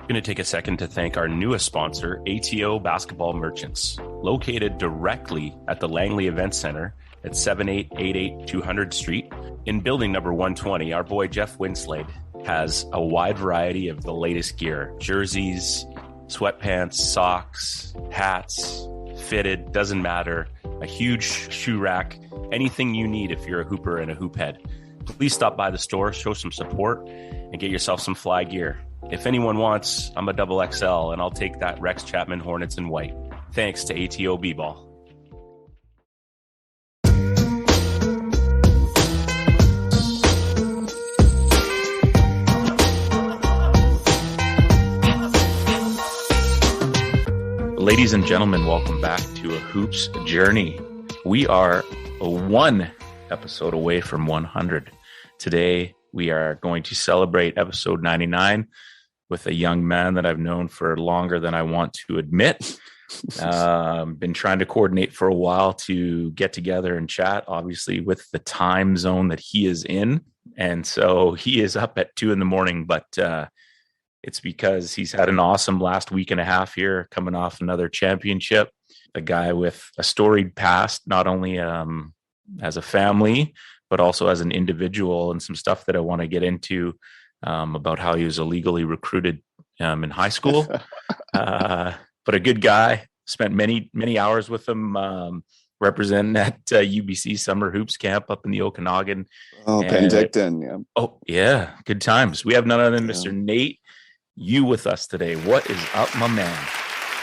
I'm going to take a second to thank our newest sponsor, ATO Basketball Merchants. Located directly at the Langley Event Center at 7888 200 Street. In building number 120, our boy Jeff Winslade has a wide variety of the latest gear. Jerseys, sweatpants, socks, hats, fitted, doesn't matter. A huge shoe rack, anything you need if you're a hooper and a hoop head. Please stop by the store, show some support, and get yourself some fly gear. If anyone wants, I'm a double XL, and I'll take that Rex Chapman Hornets in white. Thanks to ATO B-Ball. Ladies and gentlemen, welcome back to A Hoops Journey. We are one episode away from 100. Today, we are going to celebrate episode 99 with a young man that I've known for longer than I want to admit. Been trying to coordinate for a while to get together and chat, obviously with the time zone that he is in. And so he is up at 2 a.m, but it's because he's had an awesome last week and a half here, coming off another championship. A guy with a storied past, not only as a family, but also as an individual, and some stuff that I want to get into about how he was illegally recruited in high school. But a good guy. Spent many hours with him representing at UBC Summer Hoops Camp up in the Okanagan. Oh, Penticton, yeah. Oh, yeah. Good times. We have none other than Mr. Nate Yu with us today. What is up, my man?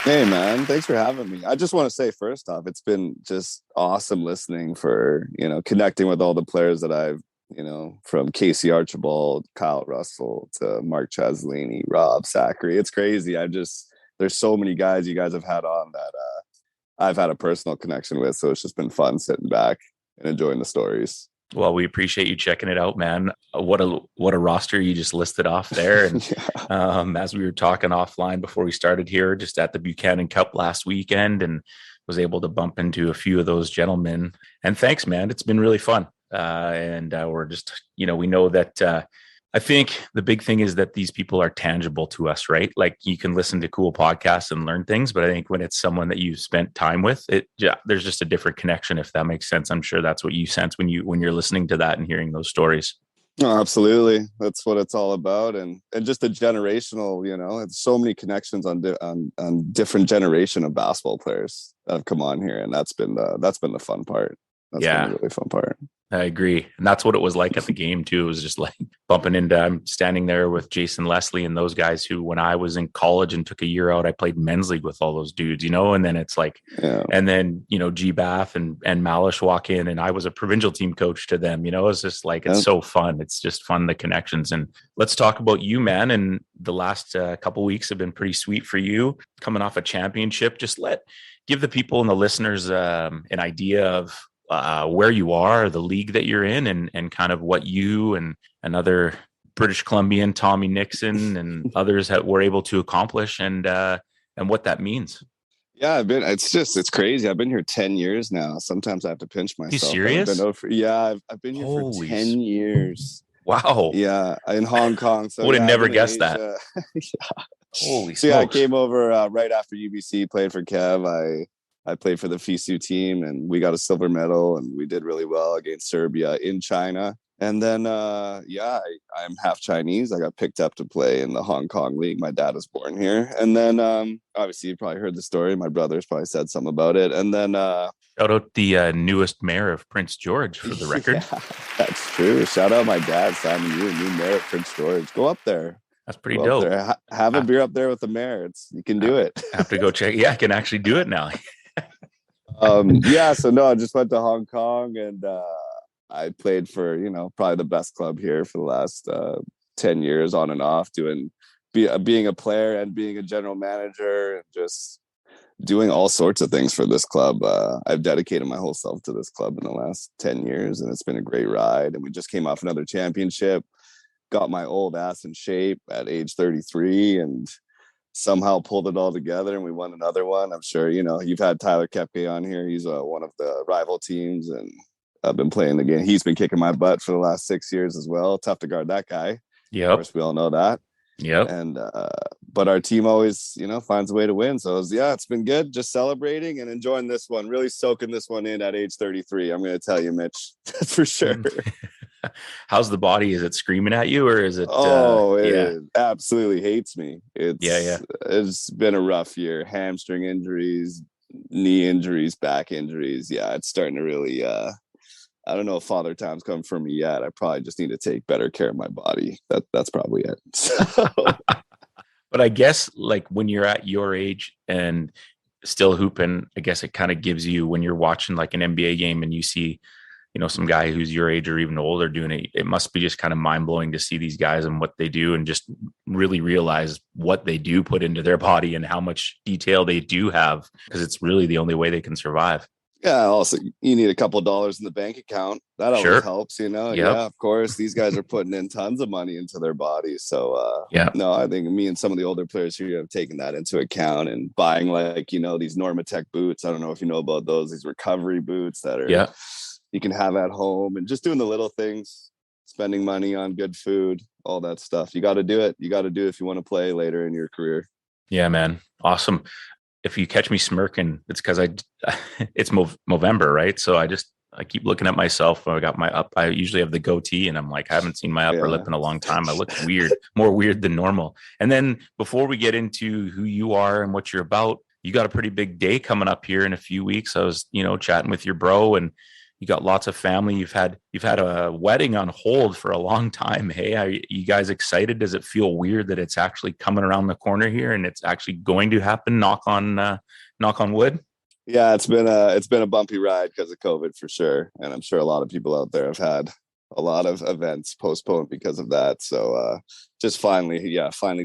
Hey, man. Thanks for having me. I just want to say, first off, it's been just awesome listening for, connecting with all the players that I've, from Casey Archibald, Kyle Russell to Mark Chaslini, Rob Zachary. It's crazy. There's so many guys you guys have had on that I've had a personal connection with. So it's just been fun sitting back and enjoying the stories. Well, we appreciate you checking it out, man. What a roster you just listed off there. And as we were talking offline before we started here, just at the Buchanan Cup last weekend, and was able to bump into a few of those gentlemen. And thanks, man. It's been really fun. We're just, we know that I think the big thing is that these people are tangible to us, right? Like, you can listen to cool podcasts and learn things, but I think when it's someone that you've spent time with, there's just a different connection, if that makes sense. I'm sure that's what you sense when you're listening to that and hearing those stories. Oh, absolutely. That's what it's all about. And just a generational, it's so many connections on different generation of basketball players that have come on here. And that's been the fun part. That's been the really fun part. I agree. And that's what it was like at the game too. It was just like bumping into, I'm standing there with Jason Leslie and those guys who, when I was in college and took a year out, I played men's league with all those dudes, and then it's like, and then, G Bath and Malish walk in, and I was a provincial team coach to them, it's just like, it's so fun. It's just fun, the connections. And let's talk about you, man. And the last couple weeks have been pretty sweet for you, coming off a championship. Just give the people and the listeners an idea of where you are, the league that you're in, and kind of what you and another British Columbian, Tommy Nixon, and others were able to accomplish, and what that means. Yeah, it's crazy. I've been here 10 years now. Sometimes I have to pinch myself. You serious? I've been here for 10 years. Wow. Yeah, in Hong Kong. So would have never guessed that. Holy smokes. I came over right after UBC, played for Kev. I played for the FISU team, and we got a silver medal, and we did really well against Serbia in China. And then, I'm half Chinese. I got picked up to play in the Hong Kong League. My dad was born here. And then, obviously, you probably heard the story. My brothers probably said something about it. And then... shout out the newest mayor of Prince George, for the record. Yeah, that's true. Shout out my dad, Simon Yu, new mayor of Prince George. Go up there. That's pretty dope. Have a beer up there with the mayor. You can do it. I have to go check. Yeah, I can actually do it now. I just went to Hong Kong, and I played for probably the best club here for the last 10 years on and off, being a player and being a general manager, and just doing all sorts of things for this club. I've dedicated my whole self to this club in the last 10 years, and it's been a great ride. And we just came off another championship, got my old ass in shape at age 33, and somehow pulled it all together, and we won another one. I'm sure you've had Tyler Kepke on here. He's one of the rival teams, and I've been playing the game. He's been kicking my butt for the last 6 years as well. Tough to guard that guy. Yeah, of course we all know that. Yep. And but our team always, finds a way to win. So it's been good. Just celebrating and enjoying this one, really soaking this one in at age 33. I'm going to tell you, Mitch, that's for sure. How's the body? Is it screaming at you, or is it? It absolutely hates me. Yeah. It's been a rough year. Hamstring injuries, knee injuries, back injuries. Yeah, it's starting to really. I don't know if Father Time's come for me yet. I probably just need to take better care of my body. That's probably it. So. But I guess like when you're at your age and still hooping, I guess it kind of gives you, when you're watching like an NBA game and you see, some guy who's your age or even older doing it, it must be just kind of mind blowing to see these guys and what they do and just really realize what they do put into their body and how much detail they do have, because it's really the only way they can survive. Yeah. Also, you need a couple of dollars in the bank account. That always helps, Yep. Yeah, of course. These guys are putting in tons of money into their bodies. So, no, I think me and some of the older players here have taken that into account and buying these Normatec boots. I don't know if you know about those, these recovery boots that are, you can have at home, and just doing the little things, spending money on good food, all that stuff. You got to do it. You got to do it if you want to play later in your career. Yeah, man. Awesome. If you catch me smirking, it's because it's Movember, right? So I keep looking at myself. I got I usually have the goatee, and I'm like, I haven't seen my upper lip in a long time. I look weird, more weird than normal. And then before we get into who you are and what you're about, you got a pretty big day coming up here in a few weeks. I was, chatting with your bro, and you got lots of family. You've had a wedding on hold for a long time. Hey, are you guys excited? Does it feel weird that it's actually coming around the corner here and it's actually going to happen? Knock on wood. Yeah, it's been a bumpy ride because of COVID for sure, and I'm sure a lot of people out there have had a lot of events postponed because of that. So just finally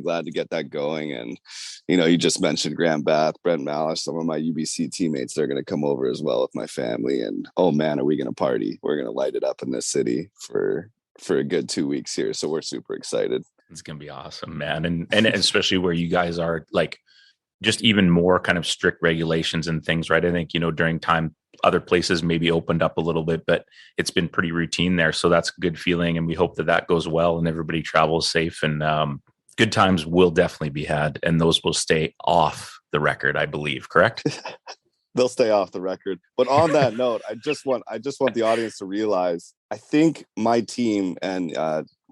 glad to get that going. And you just mentioned Graham Bath, Brent Malish, some of my UBC teammates. They're going to come over as well with my family, and oh man, are we going to party? We're going to light it up in this city for a good 2 weeks here. So we're super excited. It's going to be awesome, man, and especially where you guys are, like, just even more kind of strict regulations and things, right? I think, during time, other places maybe opened up a little bit, but it's been pretty routine there. So that's a good feeling. And we hope that goes well and everybody travels safe, and good times will definitely be had. And those will stay off the record, I believe, correct? They'll stay off the record. But on that note, I just want the audience to realize, I think my team and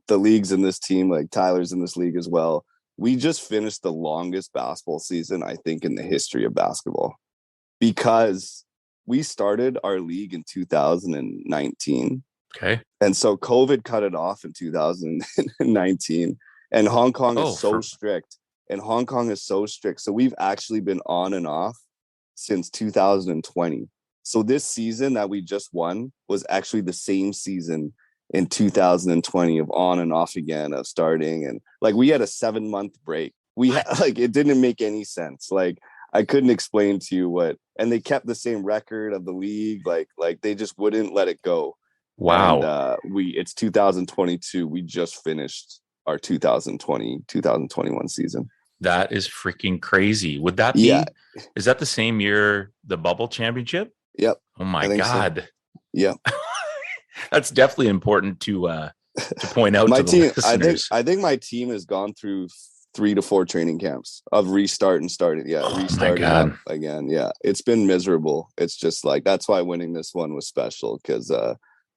the leagues in this team, like Tyler's in this league as well, we just finished the longest basketball season, I think, in the history of basketball, because we started our league in 2019. Okay. And so COVID cut it off in 2019. And Hong Kong is so strict. So we've actually been on and off since 2020. So this season that we just won was actually the same season in 2020 of on and off again, of starting, and like we had a 7-month break. We had, like, it didn't make any sense. Like, I couldn't explain to you what, and they kept the same record of the league. Like they just wouldn't let it go. Wow. And it's 2022. We just finished our 2021 season. That is freaking crazy. Would that be, is that the same year the bubble championship? Yep. Oh my God. So. Yep. That's definitely important to point out my to the team. listeners. I think my team has gone through 3 to 4 training camps of restart and starting. Yeah, restarting up again. Yeah, it's been miserable. It's just like, that's why winning this one was special, because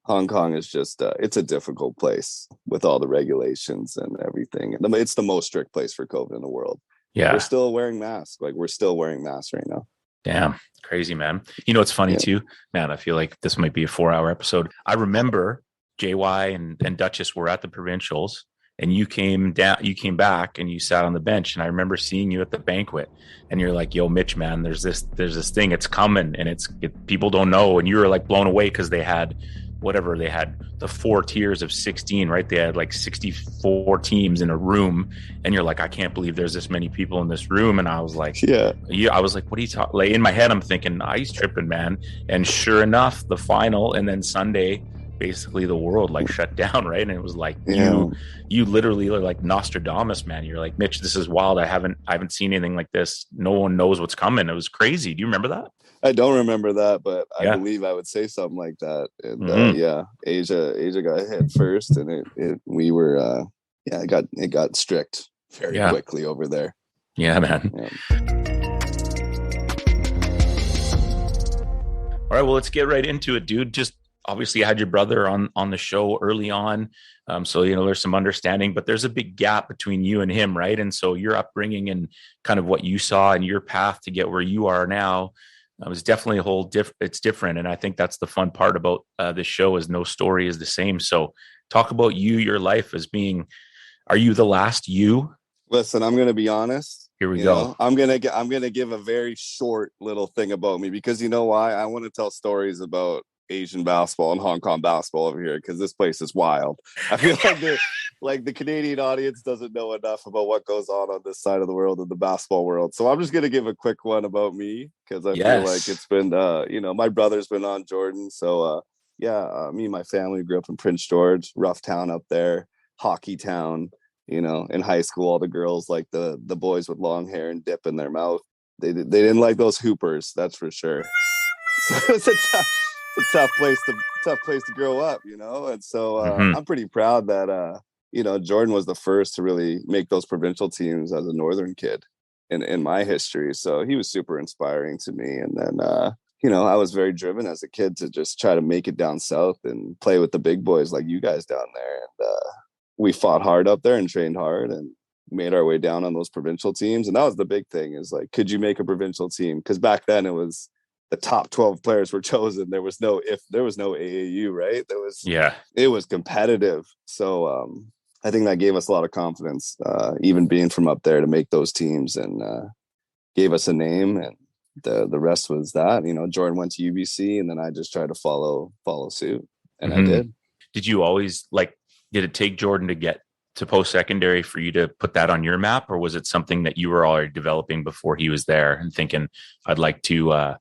Hong Kong is just it's a difficult place with all the regulations and everything. It's the most strict place for COVID in the world. Yeah, we're still wearing masks. Like, we're still wearing masks right now. Damn, crazy, man. It's funny too, man. I feel like this might be a 4-hour episode. I remember JY and Duchess were at the provincials, and you came back and you sat on the bench. And I remember seeing you at the banquet, and you're like, yo, Mitch, man, there's this thing, it's coming, and people don't know. And you were like blown away because they had the 4 tiers of 16, right? They had like 64 teams in a room, and you're like, I can't believe there's this many people in this room. And I was like, I was like, what are you talking? Like, in my head, I'm thinking, he's tripping, man. And sure enough, the final, and then Sunday, basically the world like shut down, right? And it was like, you literally are like Nostradamus, man. You're like, Mitch, this is wild. I haven't seen anything like this. No one knows what's coming. It was crazy. Do you remember that? I don't remember that, but I believe I would say something like that. And Asia got hit first, and it got strict very quickly over there. Yeah, man. Yeah. All right, well, let's get right into it, dude. Just obviously, you had your brother on the show early on, so there's some understanding, but there's a big gap between you and him, right? And so your upbringing and kind of what you saw and your path to get where you are now was definitely a whole it's different, and I think that's the fun part about this show is no story is the same. So, talk about your life as being. Are you the last you? Listen, I'm gonna be honest. Here we go. I'm gonna give a very short little thing about me, because you know why? I want to tell stories about Asian basketball and Hong Kong basketball over here, because this place is wild. I feel like the Canadian audience doesn't know enough about what goes on this side of the world, in the basketball world. So I'm just gonna give a quick one about me, because I feel like it's been my brother's been on, Jordan. So me and my family grew up in Prince George, rough town up there, hockey town. In high school, all the girls like the boys with long hair and dip in their mouth. They didn't like those hoopers, that's for sure. So it's a tough place to grow up, And so I'm pretty proud that Jordan was the first to really make those provincial teams as a northern kid in my history. So he was super inspiring to me. And then I was very driven as a kid to just try to make it down south and play with the big boys like you guys down there. And we fought hard up there and trained hard and made our way down on those provincial teams. And that was the big thing, is like, could you make a provincial team? Because back then it was the top 12 players were chosen. There was no AAU, right? It was competitive. So I think that gave us a lot of confidence, even being from up there, to make those teams, and gave us a name. And the rest was that. Jordan went to UBC, and then I just tried to follow suit, and I did. Did you always did it take Jordan to get to post-secondary for you to put that on your map, or was it something that you were already developing before he was there and thinking, I'd like to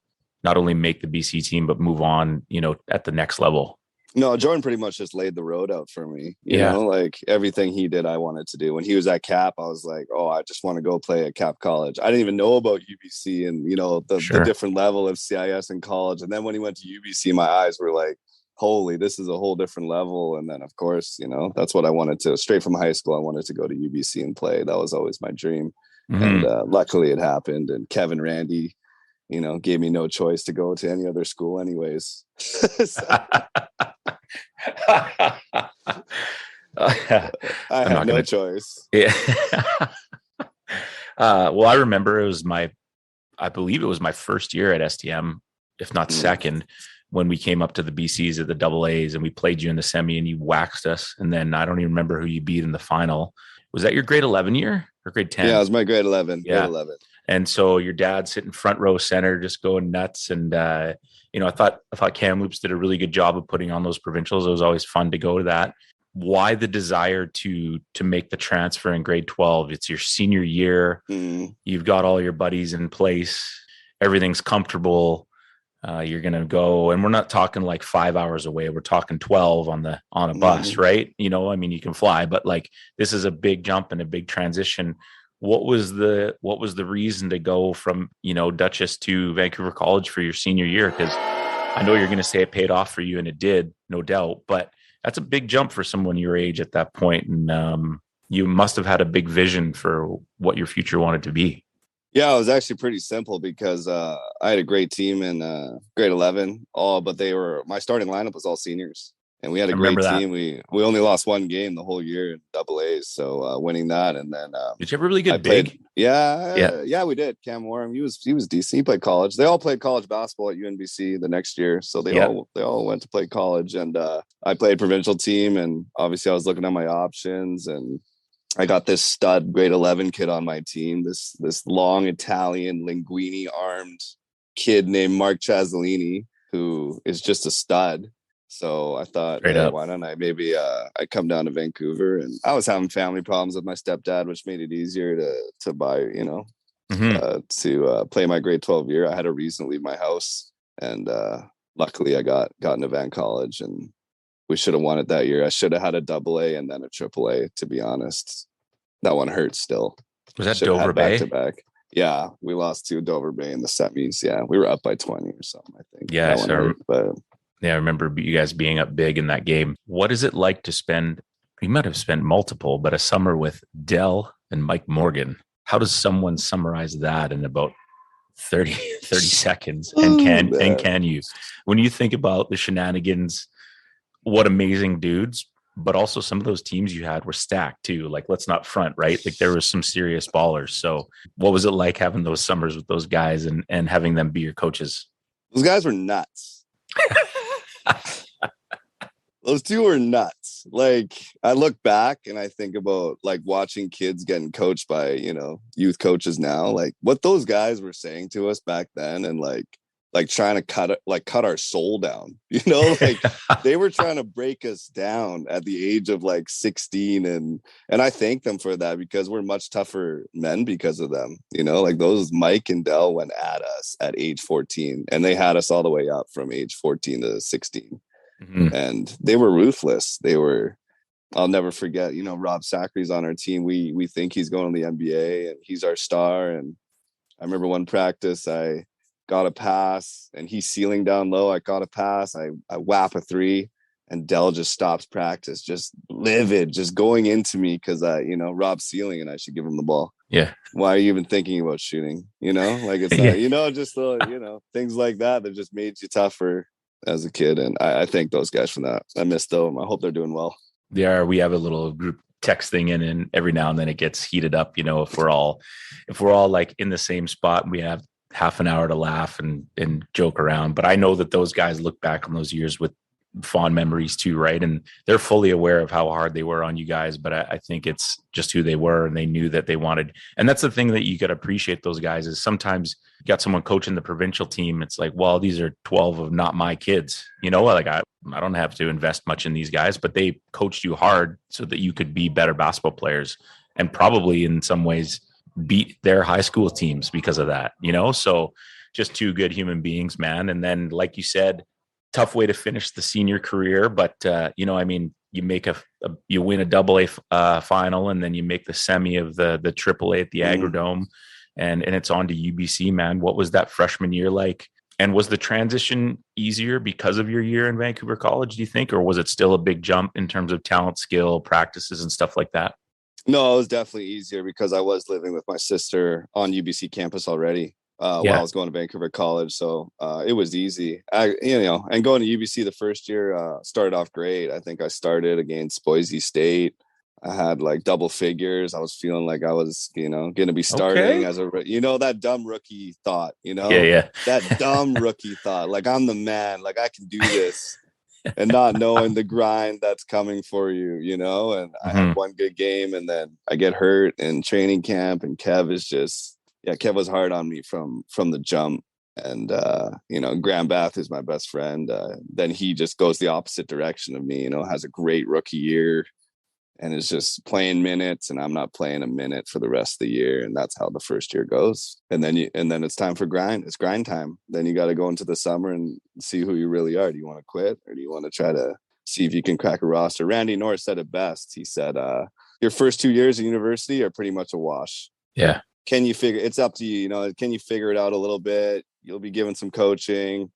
not only make the BC team, but move on, at the next level? No, Jordan pretty much just laid the road out for me. You know, like everything he did, I wanted to do. When he was at Cap, I was like, oh, I just want to go play at Cap College. I didn't even know about UBC and, the different level of CIS in college. And then when he went to UBC, my eyes were like, holy, this is a whole different level. And then, of course, that's what I wanted to, straight from high school, I wanted to go to UBC and play. That was always my dream. And luckily it happened. And Kevin Randy, gave me no choice to go to any other school anyways. I had no choice. Yeah. Well, I remember I believe it was my first year at STM, if not second, when we came up to the BCs at the double A's and we played you in the semi and you waxed us. And then I don't even remember who you beat in the final. Was that your grade 11 year or grade 10? Yeah, it was my grade 11. Yeah. Grade 11. And so your dad sitting front row center, just going nuts. And, I thought Kamloops did a really good job of putting on those provincials. It was always fun to go to that. Why the desire to make the transfer in grade 12? It's your senior year. You've got all your buddies in place. Everything's comfortable. You're going to go, and we're not talking like 5 hours away. We're talking 12 on a bus, right? You can fly, but this is a big jump and a big transition. What was the reason to go from, Dutchess to Vancouver College for your senior year? Because I know you're going to say it paid off for you, and it did, no doubt, but that's a big jump for someone your age at that point. And you must have had a big vision for what your future wanted to be. Yeah, it was actually pretty simple, because I had a great team in grade 11, but my starting lineup was all seniors, and we had a great team. We only lost one game the whole year in double A's, so winning that. And then did you ever really get big? Yeah, we did. Cam Warren, he was decent. He played college. They all played college basketball at UNBC the next year, so they all went to play college. And I played provincial team, and obviously I was looking at my options, and I got this stud grade 11 kid on my team, this long Italian linguini armed kid named Mark Chazzolini, who is just a stud. So I thought, hey, why don't I I come down to Vancouver? And I was having family problems with my stepdad, which made it easier to buy, to play my grade 12 year. I had a reason to leave my house, and luckily I got into Van College, and we should have won it that year. I should have had a double A and then a triple A, to be honest. That one hurts still. Was that Dover Bay? Back. Yeah, we lost to Dover Bay in the semis. Yeah, we were up by 20 or something, I think. Yeah, I remember you guys being up big in that game. What is it like to spend, you might have spent multiple, but a summer with Dell and Mike Morgan? how does someone summarize that in about 30 seconds? And Oh, man. can you, when you think about the shenanigans, what amazing dudes, but also some of those teams you had were stacked too. Like, let's not front, right? Like, there was some serious ballers. So what was it like having those summers with those guys and having them be your coaches? Those guys were nuts. Those two were nuts. Like, I look back and I think about like watching kids getting coached by, youth coaches now, like what those guys were saying to us back then, and like trying to cut our soul down, like they were trying to break us down at the age of like 16. And I thank them for that, because we're much tougher men because of them. Like those Mike and Dell went at us at age 14, and they had us all the way up from age 14 to 16. Mm-hmm. And they were ruthless. I'll never forget, Rob Sacri's on our team. We think he's going to the NBA and he's our star. And I remember one practice, I got a pass and he's sealing down low. I got a pass. I whap a three, and Dell just stops practice, just livid, just going into me because Rob's sealing and I should give him the ball. Yeah. Why are you even thinking about shooting? Like it's not, just things like that just made you tougher as a kid. And I thank those guys for that. I miss them. I hope they're doing well. We have a little group text thing in, and every now and then it gets heated up, if we're all like in the same spot and we have half an hour to laugh and joke around. But I know that those guys look back on those years with fond memories too, right? And they're fully aware of how hard they were on you guys, but I think it's just who they were, and they knew that they wanted. And that's the thing that you got to appreciate those guys, is sometimes you got someone coaching the provincial team. It's like, well, these are 12 of not my kids, like I don't have to invest much in these guys, but they coached you hard so that you could be better basketball players, and probably in some ways beat their high school teams because of that, so just two good human beings, man. And then, like you said, tough way to finish the senior career, but you make you win a double A final, and then you make the semi of the triple A at the Agrodome, and it's on to UBC, man. What was that freshman year like? And was the transition easier because of your year in Vancouver College, do you think, or was it still a big jump in terms of talent, skill, practices, and stuff like that? No, it was definitely easier because I was living with my sister on UBC campus already. While I was going to Vancouver College. So it was easy. And going to UBC the first year started off great. I think I started against Boise State. I had like double figures. I was feeling like I was, going to be starting as a, that dumb rookie thought, that dumb rookie thought, like I'm the man, like I can do this. And not knowing the grind that's coming for you, and I had one good game, and then I get hurt in training camp, and Kev was hard on me from the jump. And, Graham Bath is my best friend. Then he just goes the opposite direction of me, has a great rookie year and is just playing minutes, and I'm not playing a minute for the rest of the year. And that's how the first year goes. And then it's time for grind. It's grind time. Then you got to go into the summer and see who you really are. Do you want to quit, or do you want to try to see if you can crack a roster? Randy Norris said it best. He said, your first 2 years of university are pretty much a wash. Yeah. Can you it's up to you, can you figure it out a little bit? You'll be given some coaching,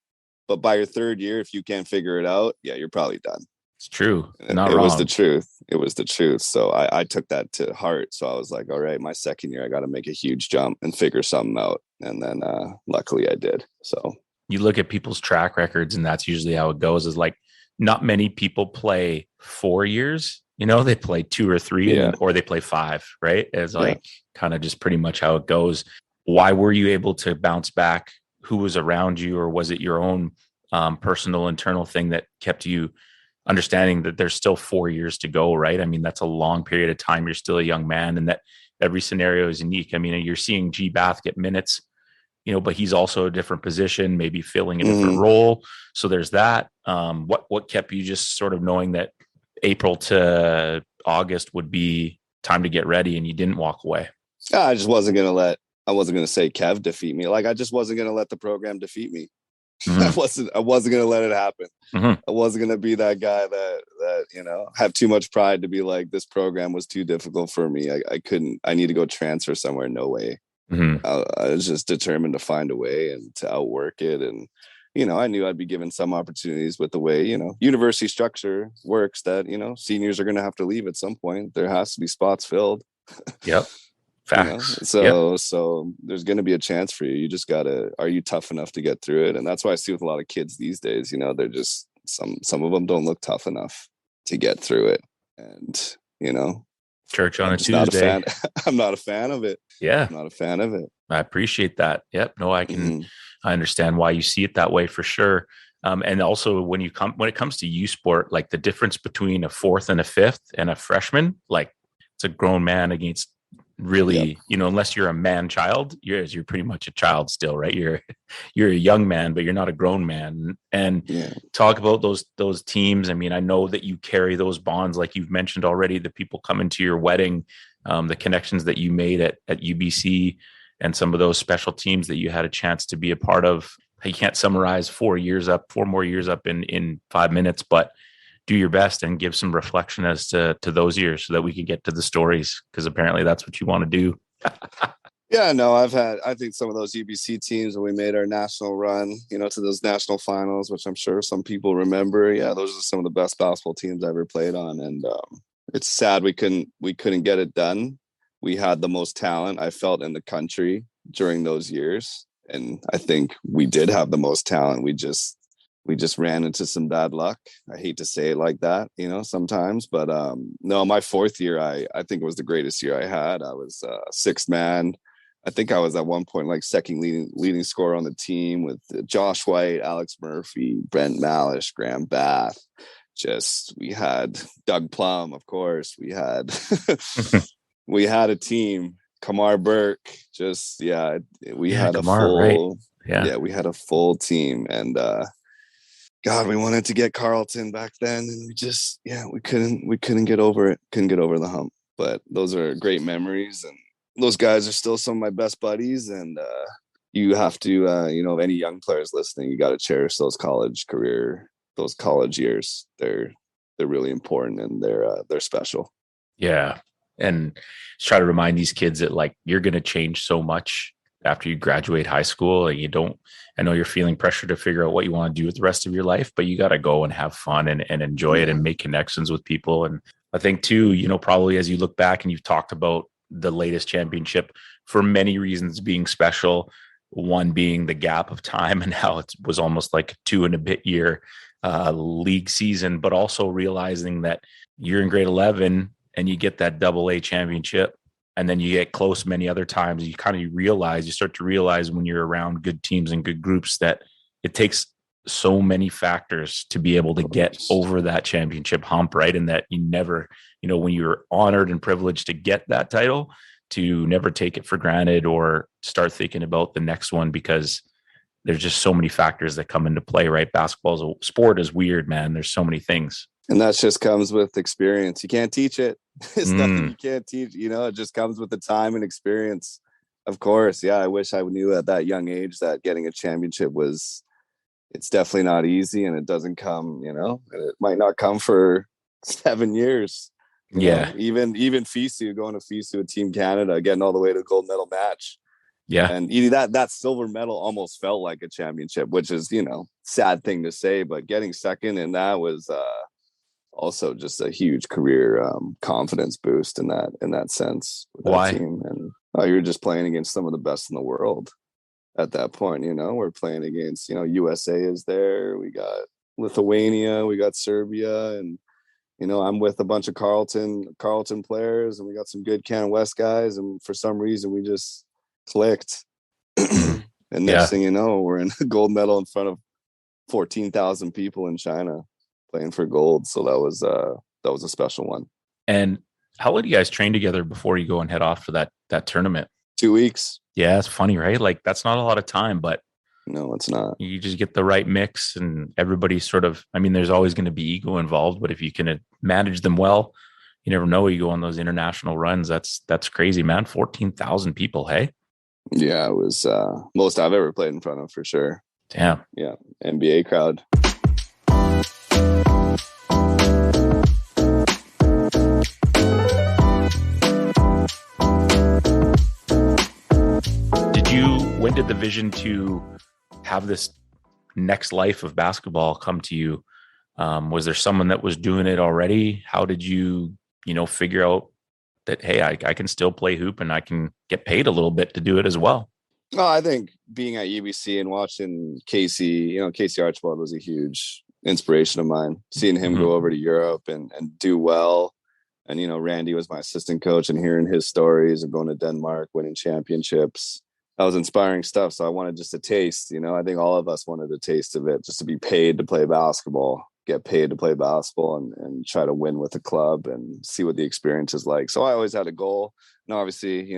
but by your third year, if you can't figure it out, you're probably done. It's true. It was the truth. It was the truth. So I took that to heart. So I was like, all right, my second year, I got to make a huge jump and figure something out. And then luckily I did. So you look at people's track records, and that's usually how it goes, is like not many people play 4 years. They play 2 or 3 or they play 5, right? It's like kind of just pretty much how it goes. Why were you able to bounce back? Who was around you, or was it your own personal internal thing that kept you understanding that there's still 4 years to go, right? I mean, that's a long period of time. You're still a young man, and that every scenario is unique. I mean, you're seeing G Bath get minutes, but he's also a different position, maybe filling a different role. So there's that. What kept you just sort of knowing that April to August would be time to get ready, and you didn't walk away? I just wasn't going to say Kev defeat me. Like, I just wasn't going to let the program defeat me. I wasn't going to let it happen. I wasn't going to be that guy that have too much pride to be like, this program was too difficult for me. I need to go transfer somewhere. No way. I was just determined to find a way and to outwork it. And, I knew I'd be given some opportunities with the way, university structure works, that, seniors are going to have to leave at some point. There has to be spots filled. Yep. Facts. Yep. So there's going to be a chance for you. You just gotta, are you tough enough to get through it? And that's why I see with a lot of kids these days, they're just, some of them don't look tough enough to get through it. And, Church on I'm a just not a Tuesday. fan. I'm not a fan of it. Yeah. I'm not a fan of it. I appreciate that. Yep. No, I understand why you see it that way for sure. And also when it comes to U Sport, like the difference between a fourth and a fifth and a freshman, like it's a grown man against really, unless you're a man child, you're pretty much a child still, right? You're a young man, but you're not a grown man. And talk about those teams. I mean, I know that you carry those bonds, like you've mentioned already, the people coming to your wedding, the connections that you made at UBC, and some of those special teams that you had a chance to be a part of. You can't summarize 4 more years up in 5 minutes, but do your best and give some reflection as to those years so that we can get to the stories, because apparently that's what you want to do. Yeah, no, I think some of those UBC teams when we made our national run, to those national finals, which I'm sure some people remember. Yeah, those are some of the best basketball teams I ever played on. And it's sad we couldn't get it done. We had the most talent, I felt, in the country during those years. And I think we did have the most talent. We just ran into some bad luck. I hate to say it like that, sometimes, but no, my fourth year, I think it was the greatest year I had. I was sixth man. I think I was at one point like second leading scorer on the team with Josh White, Alex Murphy, Brent Malish, Graham Bath. We had Doug Plum, of course. We had we had a team. Kamar Burke, we had a full, right. We had a full team. And God, we wanted to get Carleton back then, and we couldn't get over it, couldn't get over the hump. But those are great memories, and those guys are still some of my best buddies. And you have to, any young players listening, you got to cherish those college years. They're really important, and they're special. Yeah. And just try to remind these kids that like you're going to change so much after you graduate high school. And I know you're feeling pressure to figure out what you want to do with the rest of your life, but you got to go and have fun and enjoy it and make connections with people. And I think too, probably as you look back and you've talked about the latest championship for many reasons being special, one being the gap of time and how it was almost like a 2 and a bit year league season, but also realizing that you're in grade 11 and you get that AA championship, and then you get close many other times. You start to realize when you're around good teams and good groups that it takes so many factors to be able to get over that championship hump, right? And that you never, when you're honored and privileged to get that title, to never take it for granted or start thinking about the next one, because there's just so many factors that come into play, right? Basketball sport is weird, man. There's so many things. And that just comes with experience. You can't teach it. It's nothing you can't teach. It just comes with the time and experience. Of course. Yeah. I wish I knew at that young age that getting a championship it's definitely not easy, and it doesn't come, it might not come for 7 years. Even FISU, going to FISU, Team Canada, getting all the way to the gold medal match. Yeah. And that silver medal almost felt like a championship, which is, sad thing to say, but getting second in that was, also just a huge career confidence boost in that sense with that team. And you're just playing against some of the best in the world at that point. We're playing against, USA is there, we got Lithuania, we got Serbia, and I'm with a bunch of Carleton players, and we got some good Canada West guys, and for some reason we just clicked. And next thing you know, we're in a gold medal in front of 14,000 people in China playing for gold. So that was a special one. And how long do you guys train together before you go and head off for that tournament? 2 weeks. Yeah, it's funny, right? Like that's not a lot of time, but no, it's not. You just get the right mix, and everybody sort of, there's always going to be ego involved, but if you can manage them well, you never know. You go on those international runs. That's crazy, man. 14,000 people. Hey. Yeah, it was most I've ever played in front of, for sure. Damn. Yeah. NBA crowd. When did the vision to have this next life of basketball come to you? Was there someone that was doing it already? How did you, figure out that, hey, I can still play hoop and I can get paid a little bit to do it as well. No, I think being at UBC and watching Casey Archibald was a huge inspiration of mine. Seeing him Mm-hmm. go over to Europe and do well. And, Randy was my assistant coach, and hearing his stories of going to Denmark, winning championships, that was inspiring stuff. So I wanted just a taste, I think all of us wanted a taste of it, just to be paid to play basketball, get paid to play basketball and try to win with the club and see what the experience is like. So I always had a goal. And obviously,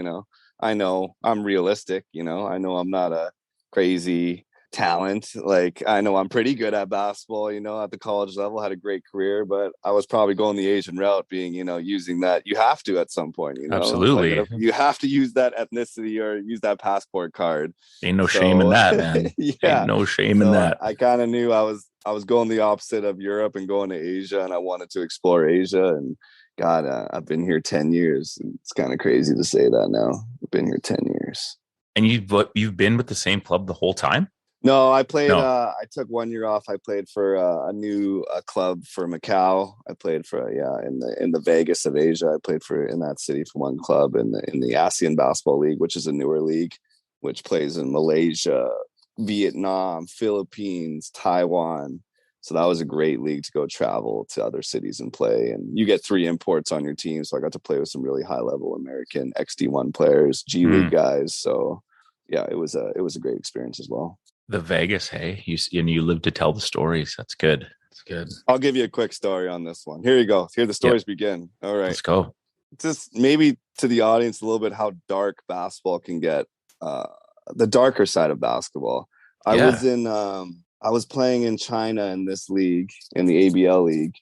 I know I'm realistic, I know I'm not a crazy talent. Like, I know I'm pretty good at basketball, at the college level, had a great career, but I was probably going the Asian route, being, using that. You have to at some point, Absolutely. like, you have to use that ethnicity or use that passport card. Ain't no shame in that, man. Yeah. Ain't no shame in that. I kind of knew I was going the opposite of Europe and going to Asia, and I wanted to explore Asia. And God, I've been here 10 years. It's kind of crazy to say that now. I've been here 10 years. And you've been with the same club the whole time? No, I played. No. I took 1 year off. I played for a new club for Macau. I played for in the Vegas of Asia. I played for in that city for one club in the ASEAN Basketball League, which is a newer league, which plays in Malaysia, Vietnam, Philippines, Taiwan. So that was a great league to go travel to other cities and play. And you get 3 imports on your team. So I got to play with some really high level American XD1 players, G League guys. So yeah, it was a great experience as well. The Vegas, hey, you live to tell the stories. That's good. That's good. I'll give you a quick story on this one. Here you go. Here the stories begin. All right. Let's go. Just maybe to the audience a little bit how dark basketball can get, the darker side of basketball. I was playing in China in this league, in the ABL league.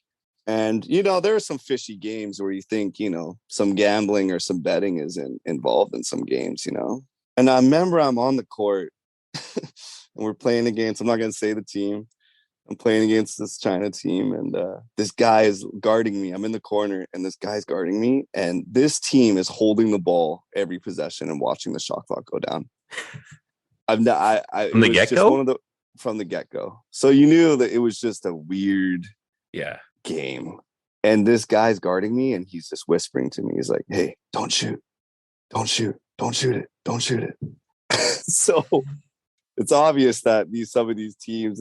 And, there are some fishy games where you think, some gambling or some betting is involved in some games, And I remember I'm on the court and we're playing against, I'm not going to say the team. I'm playing against this China team, and this guy is guarding me. I'm in the corner, and this guy's guarding me, and this team is holding the ball every possession and watching the shot clock go down. From the get-go? From the get-go. So you knew that it was just a weird game. And this guy's guarding me, and he's just whispering to me. He's like, hey, don't shoot. Don't shoot. Don't shoot it. Don't shoot it. So it's obvious that some of these teams,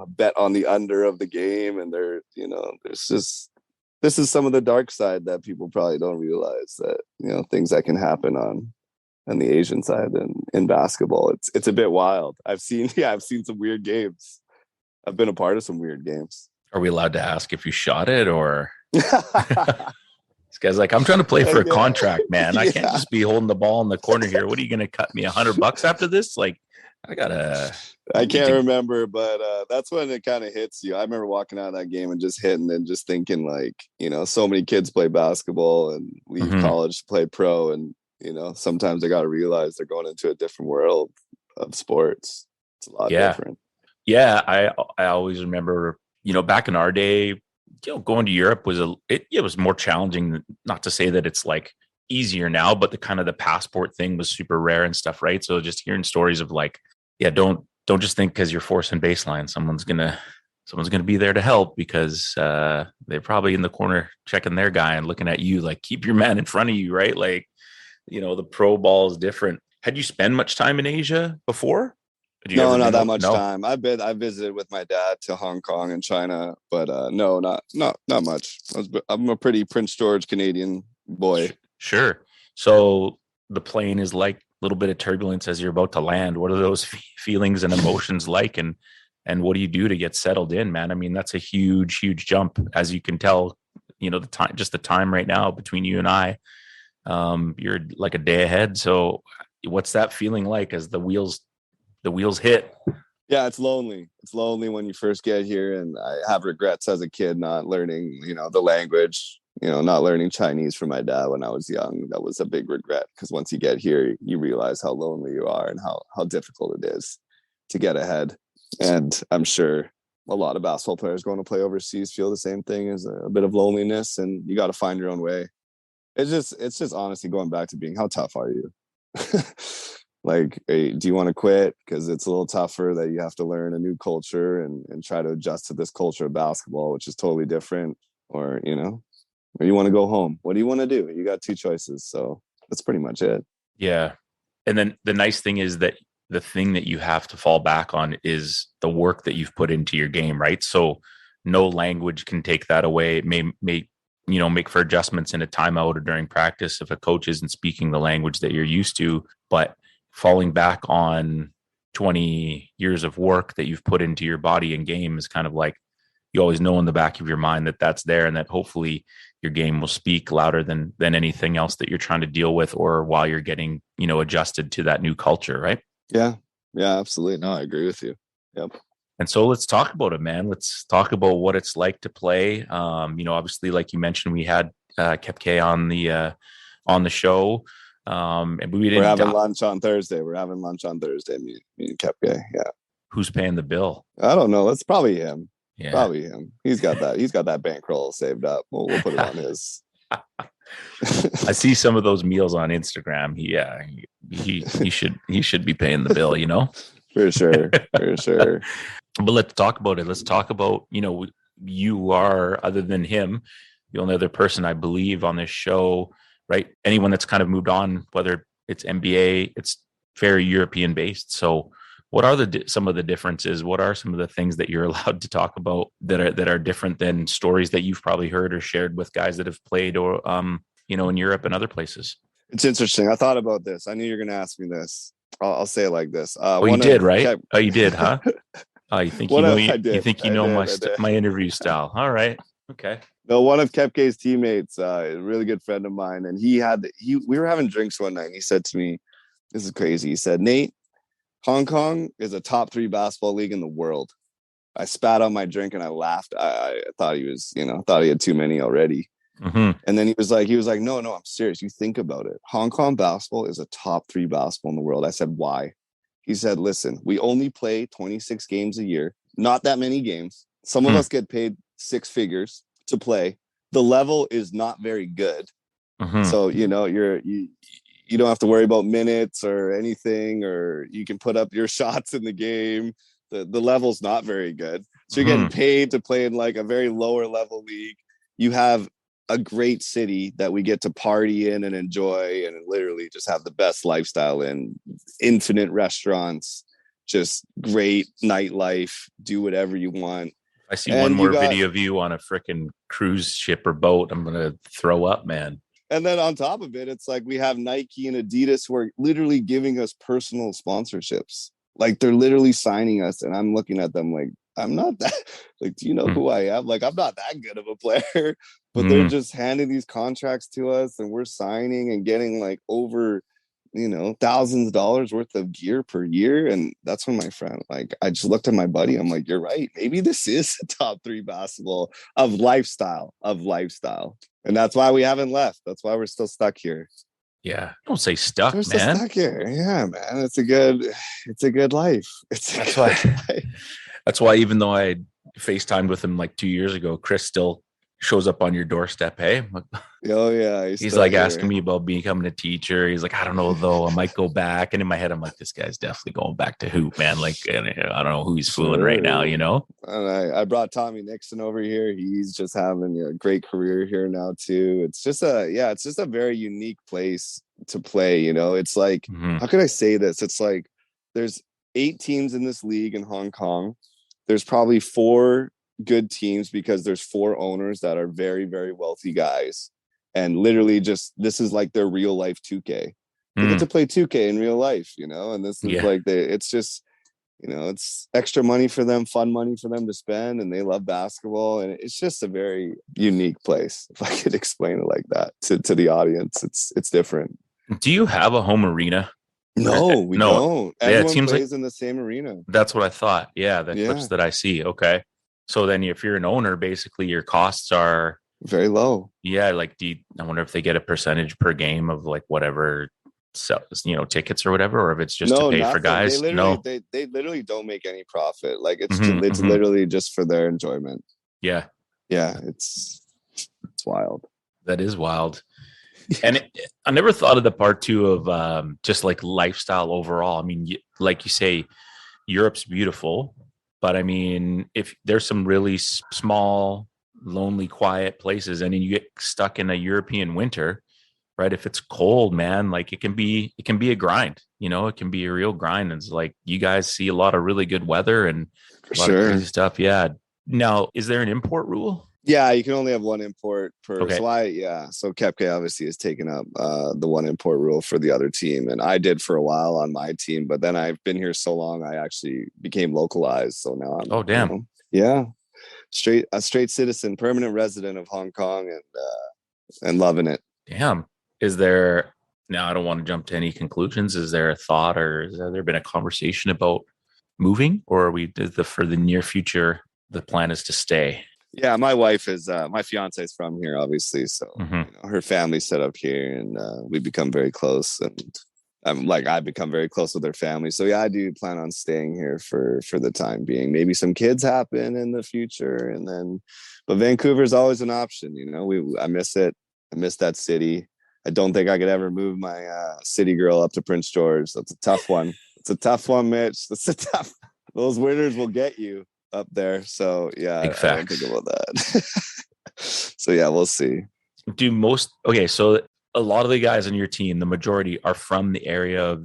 bet on the under of the game, and they're, this is some of the dark side that people probably don't realize, that, things that can happen on the Asian side and in basketball. It's a bit wild. I've seen some weird games. I've been a part of some weird games. Are we allowed to ask if you shot it, or? This guy's like, I'm trying to play for a contract, man. Yeah. I can't just be holding the ball in the corner here. What are you going to cut me $100 after this? Like, I can't remember, but that's when it kind of hits you. I remember walking out of that game and just hitting and just thinking, like, so many kids play basketball and leave college to play pro. And, sometimes they got to realize they're going into a different world of sports. It's a lot different. Yeah. I always remember, back in our day, going to Europe was it was more challenging. Not to say that it's like easier now, but the passport thing was super rare and stuff, right? So just hearing stories of like, don't just think because you're forcing baseline, someone's gonna be there to help, because they're probably in the corner checking their guy and looking at you like, keep your man in front of you, right? Like, the pro ball is different. Had you spent much time in Asia before? No, not that much time. I visited with my dad to Hong Kong and China, but no, not much. I'm a pretty Prince George Canadian boy. Sure. So the plane is like a little bit of turbulence as you're about to land. What are those feelings and emotions like? And what do you do to get settled in, man? I mean, that's a huge, huge jump, as you can tell, the time right now between you and I, you're like a day ahead. So what's that feeling like as the wheels hit? Yeah, it's lonely. It's lonely when you first get here. And I have regrets as a kid, not learning, the language, not learning Chinese from my dad when I was young. That was a big regret, because once you get here, you realize how lonely you are and how difficult it is to get ahead. And I'm sure a lot of basketball players going to play overseas feel the same thing, as a bit of loneliness, and you got to find your own way. It's just honestly going back to being, how tough are you? Like, hey, do you want to quit because it's a little tougher that you have to learn a new culture and try to adjust to this culture of basketball, which is totally different? Or, or you want to go home? What do you want to do? You got two choices. So that's pretty much it. Yeah. And then the nice thing is that the thing that you have to fall back on is the work that you've put into your game, right? So no language can take that away. It may make for adjustments in a timeout or during practice if a coach isn't speaking the language that you're used to. But falling back on 20 years of work that you've put into your body and game is kind of like, you always know in the back of your mind that that's there, and that hopefully your game will speak louder than anything else that you're trying to deal with, or while you're getting, adjusted to that new culture, right? Yeah. Yeah, absolutely. No, I agree with you. Yep. And so let's talk about it, man. Let's talk about what it's like to play. Obviously, like you mentioned, we had Kepke on the show. And we're having lunch on Thursday. Me and Kepke. Yeah. Who's paying the bill? I don't know. It's probably him. Yeah. Probably him. He's got that bankroll saved up. We'll put it on his. I see some of those meals on Instagram. He should be paying the bill, For sure. But let's talk about it. Let's talk about, you are, other than him, the only other person I believe on this show, right? Anyone that's kind of moved on, whether it's NBA, it's very European based. So what are some of the differences? What are some of the things that you're allowed to talk about that are different than stories that you've probably heard or shared with guys that have played or, in Europe and other places? It's interesting. I thought about this. I knew you were going to ask me this. I'll say it like this. You did, right? Oh, you did, huh? You think you know my interview style. All right. Okay. No, one of Kepke's teammates, a really good friend of mine, and we were having drinks one night, and he said to me, this is crazy. He said, Nate, Hong Kong is a top 3 basketball league in the world. I spat on my drink and I laughed. I thought he was, thought he had too many already. Mm-hmm. And then he was like, no, I'm serious. You think about it. Hong Kong basketball is a top 3 basketball in the world. I said, why? He said, listen, we only play 26 games a year. Not that many games. Some of us get paid 6 figures to play. The level is not very good. Mm-hmm. So, you don't have to worry about minutes or anything, or you can put up your shots in the game. The level's not very good. So you're getting paid to play in like a very lower level league. You have a great city that we get to party in and enjoy and literally just have the best lifestyle in. Infinite restaurants, just great nightlife, do whatever you want. I see one more video of you on a freaking cruise ship or boat, I'm going to throw up, man. And then on top of it, it's like we have Nike and Adidas who are literally giving us personal sponsorships. Like they're literally signing us. And I'm looking at them like, I'm not that, like, do you know who I am? Like, I'm not that good of a player, but they're just handing these contracts to us and we're signing and getting like over, thousands of dollars worth of gear per year. And that's when my friend, like, I just looked at my buddy. I'm like, you're right. Maybe this is a top 3 basketball of lifestyle. And that's why we haven't left. That's why we're still stuck here. Yeah. Don't say stuck, we're man. Still stuck here. Yeah, man. It's a good life. That's why even though I FaceTimed with him like 2 years ago, Chris still shows up on your doorstep. Hey, oh yeah. He's like asking me about becoming a teacher. He's like, I don't know though. I might go back. And in my head, I'm like, this guy's definitely going back to hoop, man. Like, I don't know who he's fooling right now, And I brought Tommy Nixon over here. He's just having a great career here now too. It's just a very unique place to play. It's like, how could I say this? It's like there's 8 teams in this league in Hong Kong. There's probably 4 good teams because there's 4 owners that are very, very wealthy guys. And literally just, this is like their real life 2K. They get to play 2K in real life, and this is like, it's just, it's extra money for them, fun money for them to spend. And they love basketball. And it's just a very unique place. If I could explain it like that to the audience, it's different. Do you have a home arena? No, we don't. Everyone it seems plays in the same arena. That's what I thought. Yeah, the clips that I see. Okay. So then if you're an owner, basically your costs are very low. Yeah. Like, I wonder if they get a percentage per game of like whatever sells, tickets or whatever, or if it's just to pay for guys. They literally don't make any profit. Like it's literally just for their enjoyment. Yeah. Yeah. It's wild. That is wild. And I never thought of the part too of just like lifestyle overall. I mean, like you say, Europe's beautiful, but I mean, if there's some really small lonely, quiet places, and then you get stuck in a European winter, right? If it's cold, man, like it can be a grind, it can be a real grind. It's like you guys see a lot of really good weather and a lot of Sure. crazy stuff. Yeah. Now, is there an import rule? Yeah, you can only have one import per. Okay. So Kepke obviously has taken up the one import rule for the other team, and I did for a while on my team. But then I've been here so long, I actually became localized. So now I'm. Oh, damn. Yeah, a straight citizen, permanent resident of Hong Kong, and loving it. Damn. Is there, now I don't want to jump to any conclusions. Is there a thought, or has there been a conversation about moving, or are we for the near future, the plan is to stay? Yeah, my wife is my fiance is from here, obviously. So her family's set up here, and we become very close. And I've become very close with their family. So yeah, I do plan on staying here for the time being. Maybe some kids happen in the future, but Vancouver's always an option. I miss it. I miss that city. I don't think I could ever move my city girl up to Prince George. That's a tough one. It's a tough one, Mitch. Those winters will get you up there. So yeah, I don't think about that. So yeah, we'll see. So a lot of the guys on your team, the majority are from the area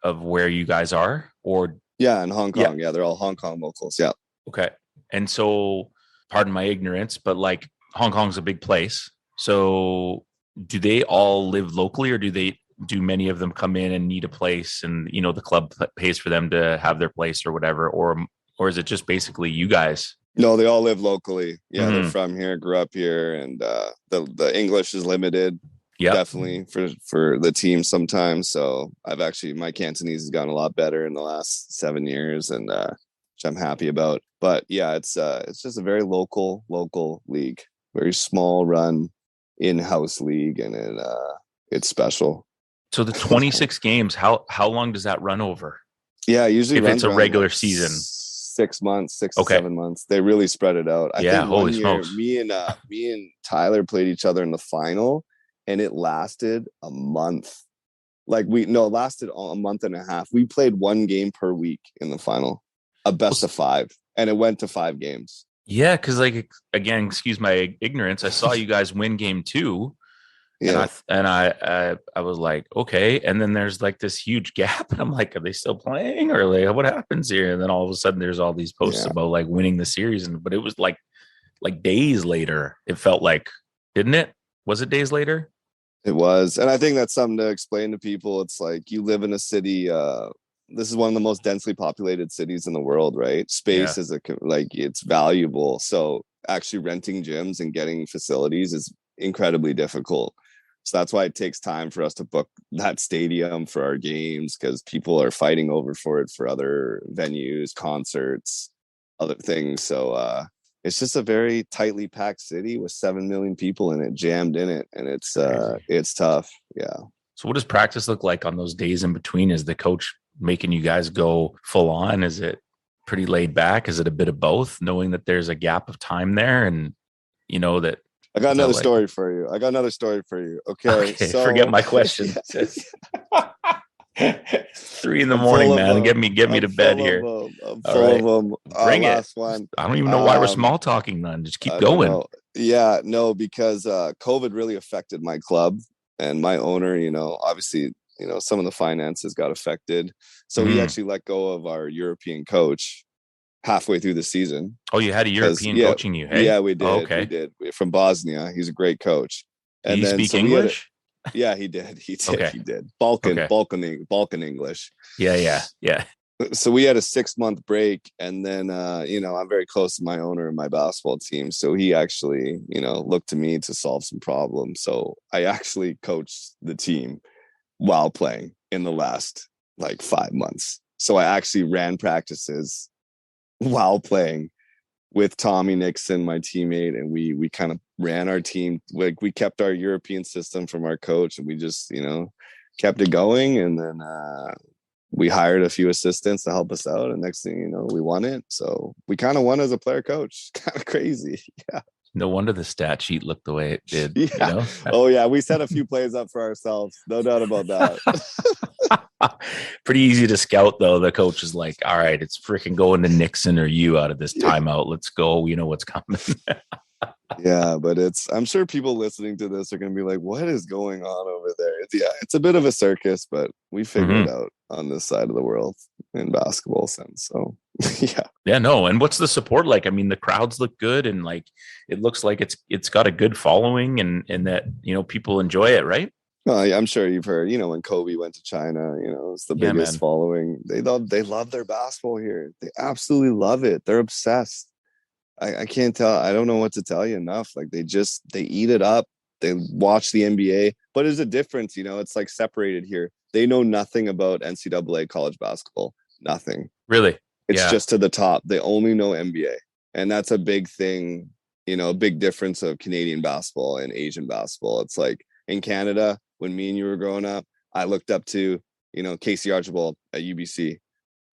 of where you guys are, or in Hong Kong. Yeah, they're all Hong Kong locals. Yeah. Okay. And so, pardon my ignorance, but like Hong Kong's a big place. So do they all live locally, or do many of them come in and need a place, and the club pays for them to have their place or whatever, or is it just basically you guys? No, they all live locally. Yeah, they're from here, grew up here, and the English is limited. Yeah, definitely for the team sometimes. So my Cantonese has gotten a lot better in the last 7 years, and which I'm happy about. But yeah, it's just a very local league, very small run in-house league, and it's special. So the 26 games, how long does that run over? Yeah, usually if it's a regular season, 6 months, 6 to 7 months. They really spread it out. I think holy one smokes. year, me and Tyler played each other in the final, and it lasted a month. It lasted a month and a half. We played one game per week in the final, a best of 5, and it went to 5 games. Yeah, because again, excuse my ignorance, I saw you guys win game 2. Yeah. And I was like, okay. And then there's like this huge gap. And I'm like, are they still playing, or like what happens here? And then all of a sudden there's all these posts about like winning the series. But it was like days later, it felt like, didn't it? Was it days later? It was. And I think that's something to explain to people. It's like you live in a city. This is one of the most densely populated cities in the world, right? Space is it's valuable. So actually renting gyms and getting facilities is incredibly difficult. So that's why it takes time for us to book that stadium for our games, because people are fighting over for it for other venues, concerts, other things. So it's just a very tightly packed city with 7 million people in it, jammed in it. And it's tough. Yeah. So what does practice look like on those days in between? Is the coach making you guys go full on? Is it pretty laid back? Is it a bit of both, knowing that there's a gap of time there, and that I got another story for you. Okay. So forget my question. 3 a.m, man. Get me to bed here. I'm full of them. Bring it. One. I don't even know why we're small talking, then. Just keep going. Yeah, no, because COVID really affected my club and my owner. Obviously, some of the finances got affected. So he actually let go of our European coach halfway through the season. Oh, you had a European coaching you? Hey? Yeah, we did. Okay. We did. From Bosnia. He's a great coach. Did he speak English? Yeah, he did. He did. Balkan English. Yeah. So we had a 6-month break, and then I'm very close to my owner and my basketball team. So he actually, looked to me to solve some problems. So I actually coached the team while playing in the last 5 months. So I actually ran practices while playing with Tommy Nixon, my teammate, and we kind of ran our team. We kept our European system from our coach, and we just kept it going. And then we hired a few assistants to help us out, and next thing we won it. So we kind of won as a player coach. Kind of crazy. Yeah. No wonder the stat sheet looked the way it did. Yeah. Oh yeah, we set a few plays up for ourselves, no doubt about that. Pretty easy to scout, though. The coach is like, all right, it's freaking going to Nixon or you out of this timeout. Let's go. We know what's coming. Yeah, but I'm sure people listening to this are going to be like, what is going on over there? It's a bit of a circus, but we figure it out on this side of the world in basketball sense. So, yeah. Yeah, no. And what's the support like? I mean, the crowds look good, and like it looks like it's got a good following, and that, people enjoy it, right? I'm sure you've heard, when Kobe went to China, it's the biggest following. They love their basketball here. They absolutely love it. They're obsessed. I can't tell. I don't know what to tell you enough. Like they eat it up. They watch the NBA, but there's a difference. It's like separated here. They know nothing about NCAA college basketball. Nothing. Really? It's just to the top. They only know NBA. And that's a big thing, a big difference of Canadian basketball and Asian basketball. It's like in Canada, when me and you were growing up, I looked up to, Casey Archibald at UBC.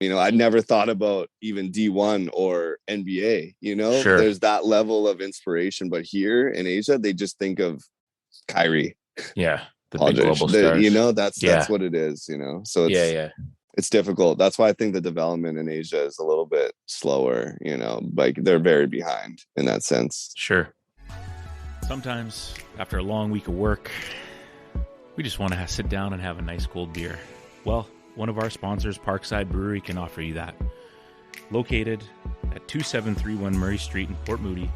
I'd never thought about even D1 or NBA, Sure. There's that level of inspiration. But here in Asia, they just think of Kyrie. Yeah. The big global stars. That's what it is, So it's difficult. That's why I think the development in Asia is a little bit slower, like they're very behind in that sense. Sure. Sometimes after a long week of work, we just want to sit down and have a nice cold beer. Well, one of our sponsors, Parkside Brewery, can offer you that. Located at 2731 Murray Street in Port Moody,